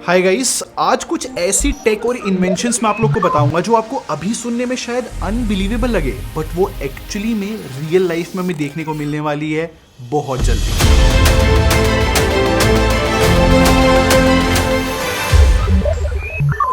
Hi guys, आज कुछ ऐसी टेक और इन्वेंशंस मैं आप लोग को बताऊंगा जो आपको अभी सुनने में शायद अनबिलीवेबल लगे, बट वो एक्चुअली में रियल लाइफ में हमें देखने को मिलने वाली है बहुत जल्दी।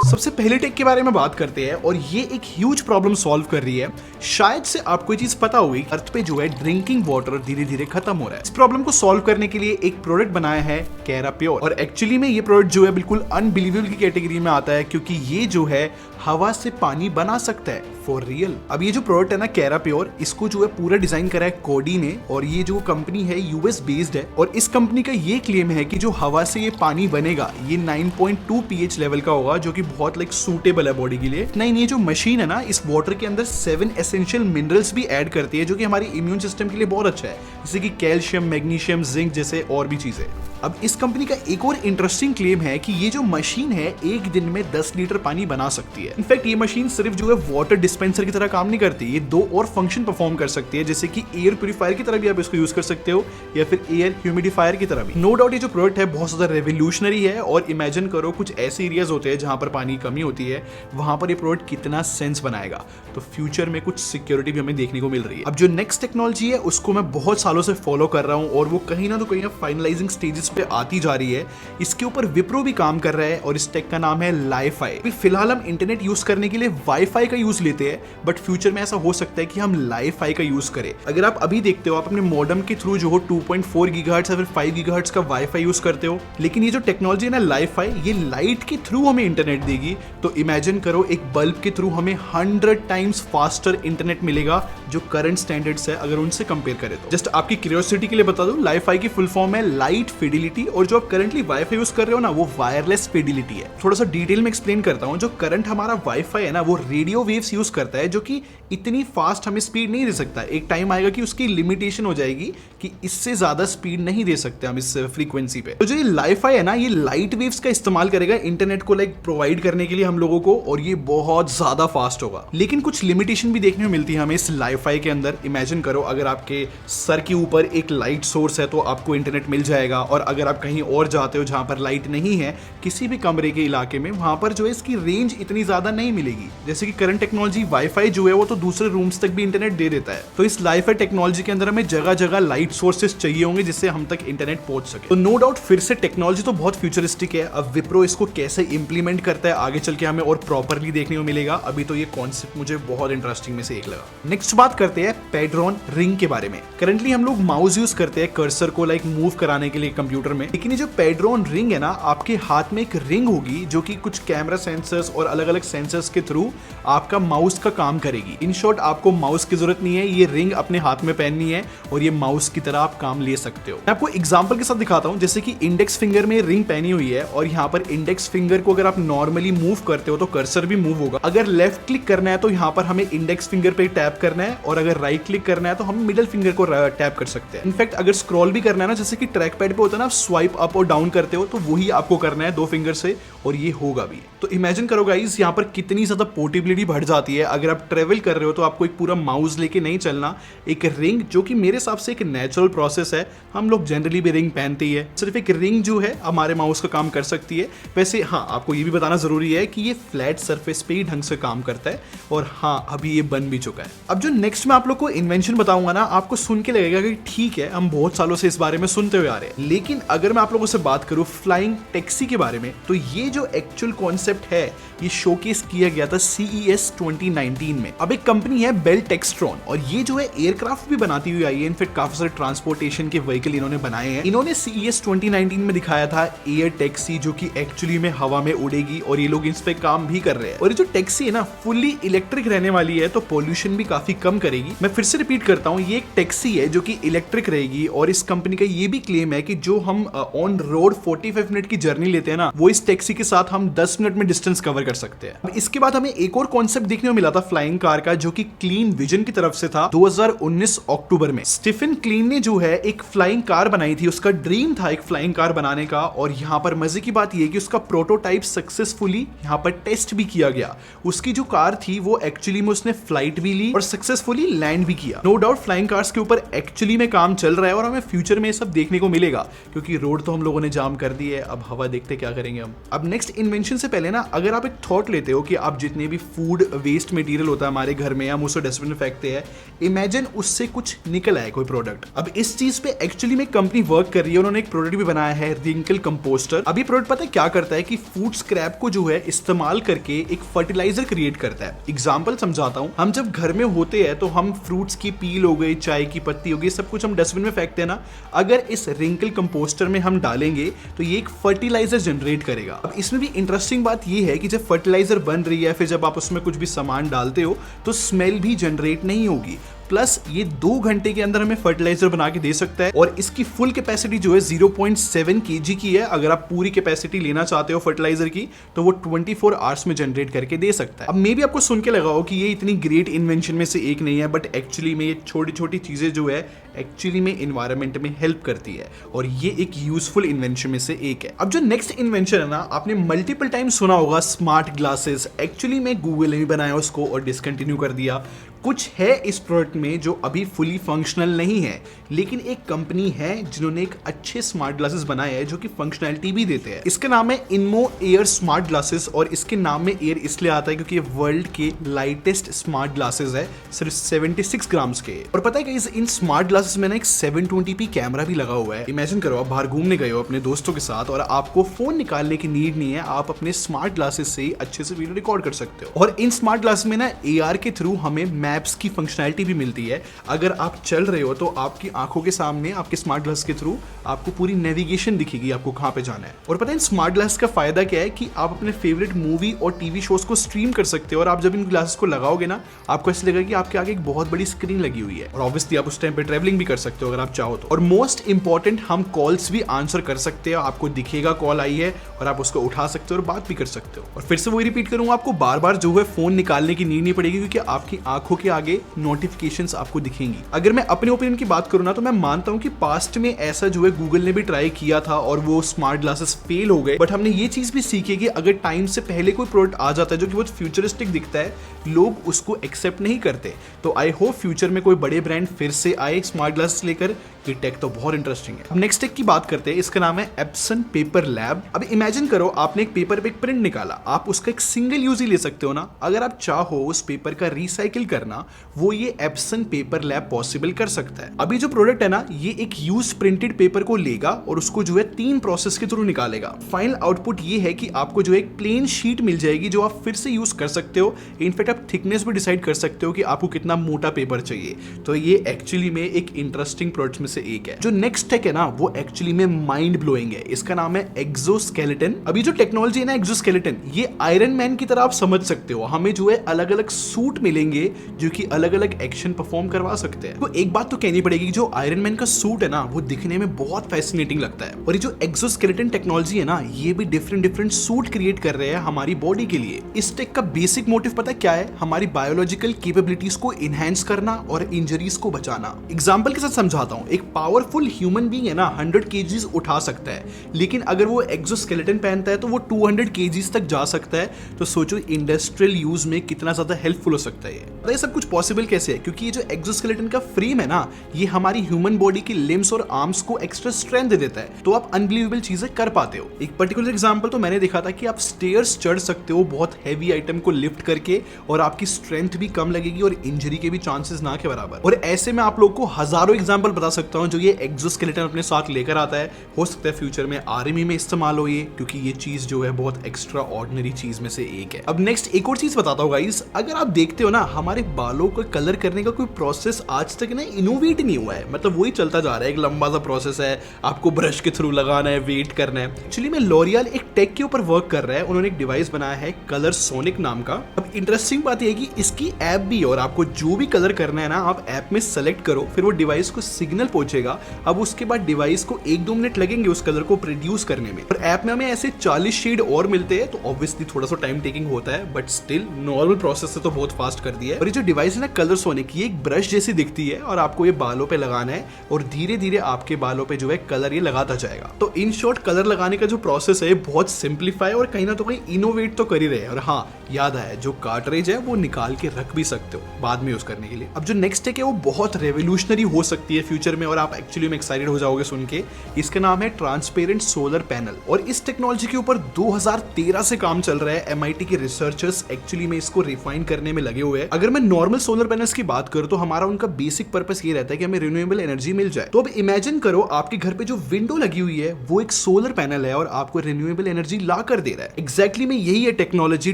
सबसे पहले टेक के बारे में बात करते हैं और ये एक ह्यूज प्रॉब्लम सॉल्व कर रही है। शायद से आपको ये चीज पता होगी, अर्थ पे जो है ड्रिंकिंग वाटर धीरे धीरे खत्म हो रहा है। इस प्रॉब्लम को सॉल्व करने के लिए एक प्रोडक्ट बनाया है कैरा प्योर, और एक्चुअली में ये प्रोडक्ट जो है बिल्कुल अनबिलीवेबल की कैटेगरी में आता है, क्योंकि ये जो है हवा से पानी बना सकता है फॉर रियल। अब ये जो प्रोडक्ट है ना कैरा प्योर, इसको जो है पूरा डिजाइन करा है कोडी ने, और ये जो कंपनी है यूएस बेस्ड है, और इस कंपनी का ये क्लेम है कि जो हवा से ये पानी बनेगा ये 9.2 pH लेवल का होगा, जो कि बहुत सूटेबल है बॉडी के लिए। नहीं, ये जो मशीन है ना, इस वाटर के अंदर 7 एसेंशियल मिनरल्स भी ऐड करती है, जो कि हमारी इम्यून सिस्टम के लिए बहुत अच्छा है, जैसे कि कैल्शियम, मैग्नीशियम, जिंक जैसे और भी चीजें। अब इस कंपनी का एक और इंटरेस्टिंग क्लेम है कि ये जो मशीन है एक दिन में 10 लीटर पानी बना सकती है। इनफैक्ट ये मशीन सिर्फ जो है वाटर डिस्पेंसर की तरह काम नहीं करती, ये 2 और फंक्शन परफॉर्म कर सकती है, जैसे कि एयर प्यूरिफायर की तरह भी आप इसको यूज कर सकते हो, या फिर एयर ह्यूमिडिफायर की तरह भी। नो डाउट ये जो प्रोडक्ट है बहुत ज्यादा रेवोल्यूशनरी है, और इमेजिन करो कुछ ऐसे एरियाज होते हैं जहां पर पानी कमी होती है, वहां पर ये प्रोडक्ट कितना सेंस बनाएगा। तो फ्यूचर में कुछ सिक्योरिटी भी हमें देखने को मिल रही है। अब जो नेक्स्ट टेक्नोलॉजी है उसको मैं बहुत सालों से फॉलो कर रहा हूं, और वो कहीं ना फाइनलाइजिंग स्टेजेस पे आती जा रही है। इसके ऊपर विप्रो भी काम कर रहा है, और इस टेक का नाम है लाइफाई। फिलहाल हम इंटरनेट यूज करने के लिए वाईफाई का यूज लेते हैं, बट फ्यूचर में ऐसा हो सकता है कि हम लाइफाई का यूज करें। अगर आप अभी देखते हो, आप अपने मॉडेम के थ्रू जो हो 2.4 गीगाहर्ट्ज या फिर 5 गीगाहर्ट्ज का वाईफाई यूज करते हो, लेकिन ये जो टेक्नोलॉजी है ना लाइफाई, ये लाइट के थ्रू हमें इंटरनेट देगी। तो इमेजिन करो एक बल्ब के थ्रू हमें 100 टाइम्स फास्टर इंटरनेट मिलेगा, जो करंट स्टैंडर्ड्स है अगर उनसे कंपेयर करें तो। जस्ट आपकी क्यूरियोसिटी के लिए बता दूं, लाइफाई की फुल फॉर्म है लाइट फिडिलिटी, और जो आप करंटली वाईफाई यूज कर रहे हो ना, वो वायरलेस फिडिलिटी है। थोड़ा सा डिटेल में एक्सप्लेन करता हूं। जो करंट हमारा वाईफाई है ना, वो रेडियो वेव्स यूज करता है, जो कि इतनी फास्ट हमें स्पीड नहीं दे सकता। एक टाइम आएगा कि उसकी लिमिटेशन हो जाएगी कि इससे ज्यादा स्पीड नहीं दे सकते हम इस फ्रीक्वेंसी पे। तो जो ये लाइफाई है ना, ये लाइट वेव्स का इस्तेमाल करेगा इंटरनेट को प्रोवाइड करने के लिए हम लोगों को, और ये बहुत ज्यादा फास्ट होगा। लेकिन कुछ लिमिटेशन भी देखने को मिलती है हमें इस लाइफाई के अंदर। इमेजिन करो अगर आपके सर के ऊपर एक लाइट सोर्स है तो आपको इंटरनेट मिल जाएगा, और अगर आप कहीं और जाते हो जहां पर लाइट नहीं है, किसी भी कमरे के इलाके में, वहां पर जो है इसकी रेंज इतनी ज्यादा नहीं मिलेगी। जैसे कि करंट टेक्नोलॉजी वाईफाई जो है वो तो दूसरे रूम्स तक भी इंटरनेट दे देता है, तो इस लाइफाई टेक्नोलॉजी के अंदर हमें जगह जगह लाइट सोर्सेस चाहिए होंगे जिससे हम तक इंटरनेट पहुंच सके। तो नो डाउट फिर से टेक्नोलॉजी तो बहुत फ्यूचरिस्टिक है। अब विप्रो इसको कैसे इंप्लीमेंट करता है आगे चल के हमें और प्रॉपरली देखने को मिलेगा। अभी तो ये कॉन्सेप्ट मुझे बहुत इंटरेस्टिंग में से एक लगा। नेक्स्ट बात करते हैं पेड्रॉन रिंग के बारे में। करंटली हम लोग माउस यूज करते हैं कर्सर को मूव कराने के लिए कंप्यूटर में, लेकिन ये जो पेड्रॉन रिंग है ना, आपके हाथ में एक रिंग होगी जो कि कुछ कैमरा सेंसर्स और अलग अलग सेंसर्स के थ्रू आपका माउस का काम करेगी। इन शॉर्ट आपको माउस की जरूरत नहीं है, ये रिंग अपने हाथ में पहननी है और ये माउस की तरह आप काम ले सकते हो। मैं आपको एग्जांपल के साथ दिखाता हूं। जैसे कि इंडेक्स फिंगर में रिंग पहनी हुई है, और यहाँ पर इंडेक्स फिंगर को अगर आप नॉर्मली मूव करते हो तो कर्सर भी मूव होगा। अगर लेफ्ट क्लिक करना है तो यहाँ पर हमें इंडेक्स फिंगर पे टैप करना है, और अगर राइट क्लिक करना है तो हम मिडिल फिंगर को टैप कर सकते हैं। इनफैक्ट अगर स्क्रॉल भी करना है ना, जैसे कि ट्रैक पैड पे होता है ना, स्वाइप अप और डाउन करते हो, तो वही आपको करना है 2 फिंगर से, और ये होगा भी। तो इमेजिन करो गाइस, यहाँ पर कितनी ज्यादा पोर्टेबिलिटी बढ़ जाती है। अगर आप ट्रेवल कर रहे हो तो आपको एक पूरा माउस लेके नहीं चलना, एक रिंग, जो कि मेरे हिसाब से एक नेचुरल प्रोसेस है। हम लोग जनरली भी रिंग पहनते ही है, सिर्फ एक रिंग जो है हमारे माउस का काम कर सकती है। वैसे हाँ, आपको ये भी बताना जरूरी है कि ये फ्लैट सरफेस पे ही ढंग से काम करता है, और हाँ अभी ये बन भी चुका है। अब जो नेक्स्ट मैं आप लोग को इन्वेंशन बताऊंगा ना, आपको सुन के लगेगा कि ठीक है, हम बहुत सालों से इस बारे में सुनते हुए आ रहे हैं, लेकिन अगर मैं आप लोगों से बात करूं फ्लाइंग टैक्सी के बारे में, तो ये जो एक्चुअल कॉन्सेप्ट है ये शोकेस किया गया था CES 2019 में। अब एक कंपनी है बेल टेक्सट्रॉन, और ये जो है एयरक्राफ्ट भी बनाती हुई आई है। इनफैक्ट काफी सारे ट्रांसपोर्टेशन के व्हीकल इन्होंने बनाए हैं। इन्होंने CES 2019 में दिखाया था एयर टैक्सी, जो कि एक्चुअली में हवा में उड़ेगी, और ये लोग इस पे काम भी कर रहे हैं। और ये जो टैक्सी है ना, फुल्ली इलेक्ट्रिक रहने वाली है, तो पोल्यूशन भी काफी कम करेगी। मैं फिर से रिपीट करता हूँ, ये एक टैक्सी है जो कि इलेक्ट्रिक रहेगी, और इस कंपनी का ये भी क्लेम है कि जो हम ऑन रोड 45 मिनट की जर्नी लेते हैं ना, वो इस टैक्सी के साथ हम 10 मिनट में डिस्टेंस कवर कर सकते हैं। अब इसके बाद हमें एक और कॉन्सेप्ट देखने को मिला था फ्लाइंग कार का, जो कि क्लीन विजन की तरफ से था। 2019 अक्टूबर में स्टीफन क्लीन ने जो है एक फ्लाइंग कार बनाई थी। उसका ड्रीम था एक फ्लाइंग कार बनाने का, और यहाँ पर मजे की बात यह कि उसका प्रोटोटाइप सक्सेसफुली यहाँ पर टेस्ट भी किया गया। उसकी जो कार थी वो एक्चुअली में उसने फ्लाइट भी ली और सक्सेसफुली लैंड भी किया। नो डाउट फ्लाइंग कार्स के ऊपर एक्चुअली में काम चल रहा है, और हमें फ्यूचर में सब देखने को मिलेगा, क्योंकि रोड तो हम लोगों ने जाम कर दी है, अब हवा देखते क्या करेंगे हम। अब नेक्स्ट इन्वेंशन से पहले ना अगर आप एक थॉट लेते हो कि आप जितने भी फूड वेस्ट मटेरियल होता है हमारे घर में, हम उसे डस्टबिन में फेंकते हैं, इमेजिन उससे कुछ निकल आए कोई प्रोडक्ट। अब इस चीज पे एक्चुअली में कंपनी वर्क कर रही है, उन्होंने एक प्रोडक्ट भी बनाया है रिंकल कंपोस्टर। अभी प्रोडक्ट पता है क्या करता है कि फूड स्क्रैप को जो है इस्तेमाल करके एक फर्टिलाइजर क्रिएट करता है। एग्जाम्पल समझाता हूँ, हम जब घर में होते हैं तो हम फ्रूट्स की पील हो गई, चाय की पत्ती हो गई, सब कुछ हम डस्टबिन में फेंकते हैं ना। अगर इस रिंकल कंपोस्टर में हम डालेंगे तो ये एक फर्टिलाइजर जनरेट करेगा। अब इसमें भी इंटरेस्टिंग बात ये है कि जब फर्टिलाइजर बन रही है, फिर जब आप उसमें कुछ भी सामान डालते हो तो स्मेल भी जनरेट नहीं होगी। प्लस ये 2 घंटे के अंदर हमें फर्टिलाइजर बना के दे सकता है और इसकी फुल कैपेसिटी जो है 0.7 kg की है। अगर आप पूरी कैपेसिटी लेना चाहते हो फर्टिलाइजर की तो वो 24 आवर्स में जनरेट करके दे सकता है। अब मे भी आपको सुन के लगा हो कि ये इतनी ग्रेट इन्वेंशन में से एक नहीं है, बट एक्चुअली में ये छोटी छोटी चीजें जो है एक्चुअली में इन्वायरमेंट में हेल्प करती है और ये एक यूजफुल इन्वेंशन में से एक है। अब जो नेक्स्ट इन्वेंशन है ना, आपने मल्टीपल टाइम सुना होगा स्मार्ट ग्लासेस। एक्चुअली में गूगल ने भी बनाया उसको और डिसकंटिन्यू कर दिया। कुछ है इस प्रोडक्ट में जो अभी फुली फंक्शनल नहीं है, लेकिन एक कंपनी है जिन्होंने एक अच्छे स्मार्ट ग्लासेस बनाए हैं जो कि फंक्शनैलिटी भी देते हैं। इसका नाम है इनमो एयर स्मार्ट ग्लासेस और इसके नाम में एयर इसलिए आता है क्योंकि ये वर्ल्ड के लाइटेस्ट स्मार्ट ग्लासेस है, सिर्फ 76 ग्राम्स के। और पता है गाइस, इन स्मार्ट ग्लासेस में ना एक 720p कैमरा भी लगा हुआ है। इमेजिन करो आप बाहर घूमने गए हो अपने दोस्तों के साथ और आपको फोन निकालने की नीड नहीं है, आप अपने स्मार्ट ग्लासेस से ही अच्छे से वीडियो रिकॉर्ड कर सकते हो। और इन स्मार्ट ग्लासेस में ना AR के थ्रू हमें मैप्स की फंक्शनैलिटी भी मिलती है। अगर आप चल रहे हो तो आपकी आंखों के सामने आपके स्मार्ट ग्लास के थ्रू आपको पूरी नेविगेशन दिखेगी, आपको कहां पे जाना है। और पता है इन स्मार्ट ग्लास का फायदा क्या है कि आप अपने फेवरेट मूवी और टीवी शोज को स्ट्रीम कर सकते हो और आप जब इन ग्लासेस को लगाओगे ना, आपको ऐसा लगेगा कि आपके आगे एक बहुत बड़ी स्क्रीन लगी हुई है और ऑब्वियसली आप उस टाइम पे ट्रैवलिंग भी कर सकते हो अगर आप चाहो तो। और मोस्ट इंपॉर्टेंट, हम कॉल्स भी आंसर कर सकते हो, आपको दिखेगा कॉल आई है और आप उसको उठा सकते हो और बात भी कर सकते हो। और फिर से वही रिपीट करूंगा, आपको बार बार जो है फोन निकालने की नीड नहीं पड़ेगी क्योंकि आपकी आंखों के आगे नोटिफिकेशंस आपको दिखेंगी। अगर मैं अपने ओपिनियन की बात करूं ना, तो मैं मानता हूं कि पास्ट में ऐसा जो है गूगल ने भी ट्राई किया था और वो स्मार्ट ग्लासेस फेल हो गए, बट हमने ये चीज भी सीखी कि अगर टाइम से पहले कोई प्रोडक्ट आ जाता है जो कि बहुत फ्यूचरिस्टिक दिखता है, लोग उसको एक्सेप्ट नहीं करते। तो आई होप फ्यूचर में कोई बड़े ब्रांड फिर से आए स्मार्ट ग्लासेस लेकर। ये टेक तो बहुत इंटरेस्टिंग है। अब नेक्स्ट टेक की बात करते हैं, इसका नाम है एप्सन पेपर लैब। अब इमेजिन करो आपने एक पेपर पे एक प्रिंट निकाला, आप उसका एक सिंगल यूज ही ले सकते हो ना। अगर आप चाहो उस पेपर का रिसाइकिल करना, वो ये एप्सन पेपर लैब पॉसिबल कर सकता है। अभी जो प्रोडक्ट है ना, ये एक यूज प्रिंटेड पेपर को लेगा और उसको जो है 3 प्रोसेस के थ्रू निकालेगा। फाइनल आउटपुट ये है कि आपको जो एक प्लेन शीट मिल जाएगी जो आप फिर से यूज कर सकते हो। इनफैक्ट आप थिकनेस भी डिसाइड कर सकते हो कि आपको कितना मोटा पेपर चाहिए। तो ये एक्चुअली में एक इंटरेस्टिंग प्रोडक्ट में से एक है। जो नेक्स्ट टेक है ना, वो एक्चुअली में माइंड ब्लोइंग है। इसका नाम है एक्सोस्केलेटन। अभी जो टेक्नोलॉजी है ना एक्सोस्केलेटन, ये आयरन मैन की तरह आप समझ सकते हो। हमें जो है अलग अलग सूट मिलेंगे जो कि अलग अलग एक्शन परफॉर्म करवा सकते हैं। तो एक बात तो कहनी पड़ेगी, जो आयरन मैन का सूट है ना, वो दिखने में बहुत फैसिनेटिंग लगता है। और ये जो एक्सोस्केलेटन टेक्नोलॉजी है ना, ये भी डिफरेंट सूट क्रिएट कर रहे हैं हमारी बॉडी के लिए। इस टेक का बेसिक मोटिव पता क्या है? हमारी बायोलॉजिकल कैपेबिलिटीज को इनहेंस करना और इंजरीज को बचाना। एग्जांपल के साथ समझाता हूं। एक पावरफुल ह्यूमन बीइंग है ना, 100 kgs उठा सकता है, लेकिन अगर वो एक्सोस्केलेटन पहनता है तो वो 200 kgs तक जा सकता है। तो सोचो इंडस्ट्रियल यूज में कितना ज्यादा हेल्पफुल हो सकता है ये सब कुछ पॉसिबल कैसे है? क्योंकि ये जो एक्सोस्केलेटन का फ्रेम है ना, ये हमारी ह्यूमन बॉडी की लिम्स और आर्म्स को एक्स्ट्रा स्ट्रेंथ दे देता है, तो आप अनबिलीवेबल चीजें कर पाते हो। एक पर्टिकुलर एग्जांपल तो मैंने देखा था कि आप स्टेयर्स चढ़ सकते हो बहुत हैवी आइटम को लिफ्ट करके, और आपकी स्ट्रेंथ भी कम लगेगी और इंजरी के भी चांसेस ना के बराबर। और ऐसे में आप लोग को हजारों एग्जांपल बता सकता हूं जो ये एक्सोस्केलेटन अपने साथ लेकर आता है। हो सकता है फ्यूचर में आर्मी में इस्तेमाल हो ये, क्योंकि ये चीज जो है बहुत एक्स्ट्रा ऑर्डिनरी चीज में से एक है। अब नेक्स्ट एक और चीज बताता हूं गाइस, अगर आप देखते हो ना, हमारे बालों को कलर करने का कोई प्रोसेस आज तक ना इनोवेट नहीं हुआ है। मतलब वही चलता जा रहा है, एक लंबा सा प्रोसेस है, आपको ब्रश के थ्रू लगाना है, वेट करना है। एक्चुअली में लॉरियल एक टेक के ऊपर वर्क कर रहा है। उन्होंने एक डिवाइस बनाया है कलर सोनिक नाम का। अब इंटरेस्टिंग बात यह है कि इसकी ऐप भी, और आपको जो भी कलर करना है ना, आप ऐप में सेलेक्ट करो, फिर वो डिवाइस को सिग्नल पहुंचेगा। अब उसके बाद डिवाइस को 1-2 मिनट लगेंगे उस कलर को प्रोड्यूस करने में। और ऐप में हमें ऐसे 40 शेड और मिलते हैं, तो ऑब्वियसली थोड़ा सा टाइम टेकिंग होता है, बट स्टिल नॉर्मल प्रोसेस से तो बहुत फास्ट कर दिया है। और ये जो डिवाइस है ना कलर्स होने की, एक ब्रश जैसी दिखती है और आपको ये बालों पे लगाना है और धीरे धीरे आपके बालों पे जो है कलर ये लगाता जाएगा। तो इन शॉर्ट कलर लगाने का जो प्रोसेस है बहुत सिंप्लीफाई और कहीं ना तो कहीं इनोवेट तो कर ही रहे हैं। और हाँ, याद आया, जो कार्ट्रिज है वो निकाल के रख भी सकते हो बाद में यूज करने के लिए। अब जो नेक्स्ट टेक है वो बहुत रेवोल्यूशनरी हो सकती है फ्यूचर में और आप एक्चुअली में एक्साइटेड हो जाओगे सुन के। इसका नाम है ट्रांसपेरेंट सोलर पैनल और इस टेक्नोलॉजी के ऊपर 2013 से काम चल रहा है। MIT के रिसर्चर्स एक्चुअली में इसको रिफाइन करने में लगे हुए हैं। अगर मैं नॉर्मल सोलर पैनल्स की बात करूं तो हमारा उनका बेसिक पर्पस ये रहता है कि हमें रिन्यूएबल एनर्जी मिल जाए। तो अब इमेजिन करो आपके घर पे जो विंडो लगी हुई है वो एक सोलर पैनल है और आपको रिन्यूएबल एनर्जी ला कर दे रहा है। एग्जैक्टली में यही है technology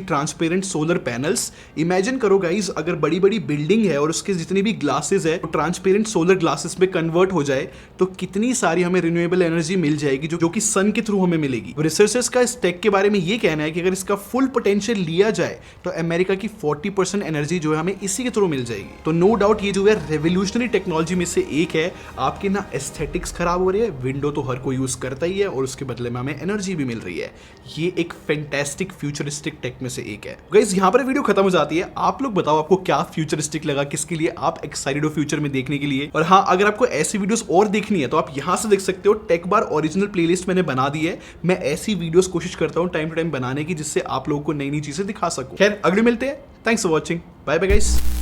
transparent solar panels. Imagine करो गाइस, अगर बड़ी बड़ी बिल्डिंग है और उसके जितनी भी ग्लासेस है वो ट्रांसपेरेंट सोलर ग्लासेस में कन्वर्ट हो जाए तो कितनी सारी हमें रिन्यूएबल एनर्जी मिल जाएगी जो कि सन के थ्रू हमें मिलेगी। रिसर्चर्स का इस टेक के बारे में ये कहना है कि अगर इसका फुल पोटेंशियल लिया जाए तो अमेरिका की 40% एनर्जी जो है हमें इसी के थ्रू मिल जाएगी। तो नो डाउट ये जो है रेवोल्यूशनरी टेक्नोलॉजी में से एक है। आपके ना एस्थेटिक्स खराब हो रही है, विंडो तो हर कोई यूज करता ही है और उसके बदले में हमें एनर्जी भी मिल रही है। ये एक फैंटास्टिक फ्यूचरिस्टिक टेक में से एक है। गाइस यहाँ पर वीडियो खत्म हो जाती है। आप लोग बताओ आपको क्या फ्यूचरिस्टिक लगा, किसके लिए आप एक्साइटेड हो फ्यूचर में देखने के लिए। और हाँ, अगर आपको ऐसी वीडियोस और देखनी है तो आप यहाँ से देख सकते हो। टेक बार ओरिजिनल प्लेलिस्ट मैंने बना दी है। मैं ऐसी वीडियोस कोशिश करता हूँ टाइम टू टाइम बनाने की जिससे आप लोगों को नई नई चीजें दिखा सकूं। खैर अगले मिलते हैं। Thanks for watching. Bye bye guys.